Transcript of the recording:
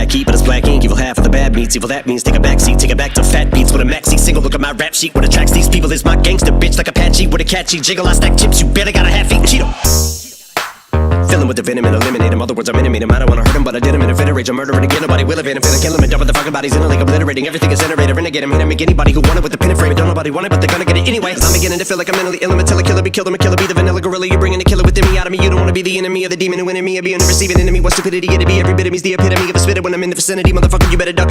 black heat, but it's black ink. Evil half of the bad meats. Evil that means take a backseat, take it back to fat beats with a maxi single. Look at my rap sheet. What attracts these people is my gangster bitch like Apache with a catchy jiggle. I stack chips, you better got a half-eaten Cheeto. Fill him with the venom and eliminate him. Other words, I'm intimate him. I don't wanna hurt him, but I did him in a fit of rage. I'm murdering again, nobody will evade him. Finna kill him and dump the fucking bodies in a lake, obliterating everything is generated. Renegade him, hit him, make anybody who want it with the pin and frame. Don't nobody want it, but they're gonna get it anyway. I'm beginning to feel like I'm mentally ill. I'm until a killer be killed. I'm a killer, be the vanilla gorilla. You're bringing the killer within me out of me. You don't wanna be the enemy of the demon who in me. Or be a receiving enemy. What stupidity it'd be. Every bit of me's the epitome of a spitter when I'm in the vicinity. Motherfucker, you better duck.